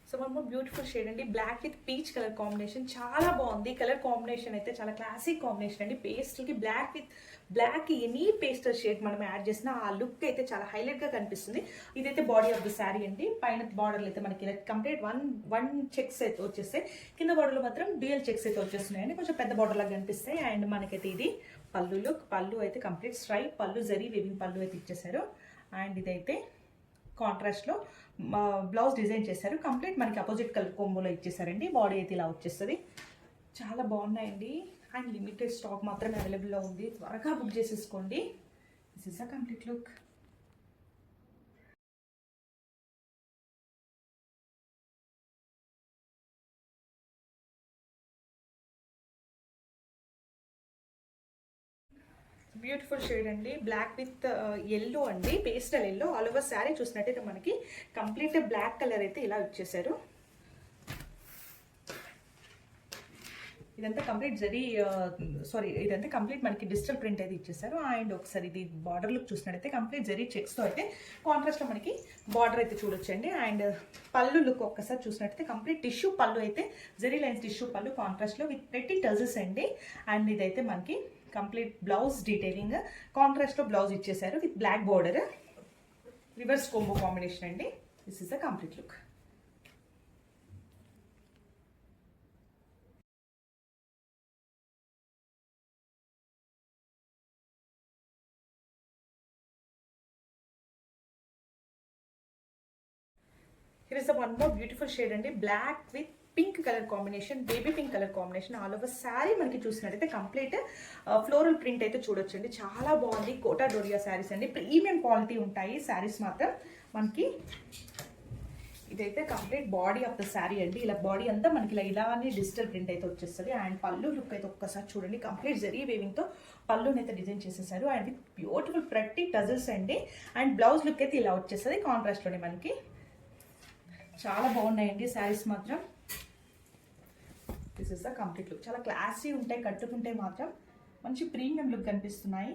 So one more beautiful shade అండి, black with peach colour combination. చాలా బాగుంది colour combination అయితే, చాలా క్లాసిక్ కాంబినేషన్ అండి. పేస్టల్కి black with black any pastel shade మనం యాడ్ చేసిన ఆ లుక్ అయితే చాలా హైలైట్గా కనిపిస్తుంది. ఇదైతే బాడీ ఆఫ్ ద శారీ అండి. పైన బార్డర్లు అయితే మనకి కంప్లీట్ వన్ చెక్స్ అయితే వచ్చేస్తాయి, కింద బార్డర్లో మాత్రం డ్యూయల్ చెక్స్ అయితే వచ్చేస్తున్నాయండి, కొంచెం పెద్ద బార్డర్ లాగా కనిపిస్తాయి. అండ్ మనకైతే ఇది పళ్ళు లుక్, పళ్ళు అయితే కంప్లీట్ స్ట్రైప్ పళ్ళు, జరీ వేవింగ్ పళ్ళు అయితే ఇచ్చేసారు. అండ్ ఇదైతే కాంట్రాస్ట్లో బ్లౌజ్ డిజైన్ చేశారు, కంప్లీట్ మనకి అపోజిట్ కలర్ కోంబోలో ఇచ్చేసారండి. బాడీ అయితే ఇలా వచ్చేస్తుంది. చాలా బాగున్నాయండి. అండ్ లిమిటెడ్ స్టాక్ మాత్రమే అవైలబుల్లో ఉంది, త్వరగా బుక్ చేసేసుకోండి. This is a complete look. Beautiful shade అండి, బ్లాక్ విత్ ఎల్లో అండి, pastel yellow. All over sari చూసినట్టయితే మనకి కంప్లీట్ బ్లాక్ కలర్ అయితే ఇలా ఇచ్చేసారు. ఇదంతా కంప్లీట్ జరీ ఇదంతా కంప్లీట్ మనకి డిజిటల్ ప్రింట్ అయితే ఇచ్చేసారు. అండ్ ఒకసారి ఇది బార్డర్ లుక్ చూసినట్టయితే కంప్లీట్ జరీ చెక్స్తో అయితే కాంట్రాస్ట్లో మనకి బార్డర్ అయితే చూడొచ్చండి. అండ్ పళ్ళు లుక్ ఒక్కసారి చూసినట్టయితే కంప్లీట్ టిష్యూ పళ్ళు అయితే, జరీ లైన్స్ టిష్యూ పళ్ళు కాంట్రాస్ట్లో విత్ ప్రెట్టి టజల్స్ అండి. అండ్ ఇదైతే మనకి కంప్లీట్ బ్లౌజ్ డీటెయిలింగ్ కాంట్రాస్ట్లో బ్లౌజ్ ఇచ్చేసారు with black border, reverse combo combination అండి. This is the complete look. Here is the one more beautiful shade అండి, black with pink colour combination, baby pink colour combination. All over sari మనకి చూసినట్టయితే complete floral print అయితే చూడొచ్చండి. చాలా బాగుంది. Quota doria saris అండి, premium quality ఉంటాయి శారీస్ మాత్రం మనకి. ఇదైతే complete body of the sari అండి. ఇలా బాడీ అంతా మనకి ఇలానే డిజిటల్ ప్రింట్ అయితే వచ్చేస్తుంది. అండ్ పళ్ళు లుక్ అయితే ఒక్కసారి చూడండి, కంప్లీట్ జరీ వేవింగ్తో పళ్ళుని అయితే డిజైన్ చేసేసారు. అండ్ విత్ బ్యూటిఫుల్ ప్రట్టి టజల్స్ అండి. అండ్ బ్లౌజ్ లుక్ అయితే ఇలా వచ్చేస్తుంది కాంట్రాస్ట్లోనే మనకి. చాలా బాగున్నాయండి శారీస్ మాత్రం. This is the complete look. చాలా క్లాసీ ఉంటాయి, కట్టుకుంటే మాత్రం మంచి ప్రీమియం లుక్ కనిపిస్తున్నాయి.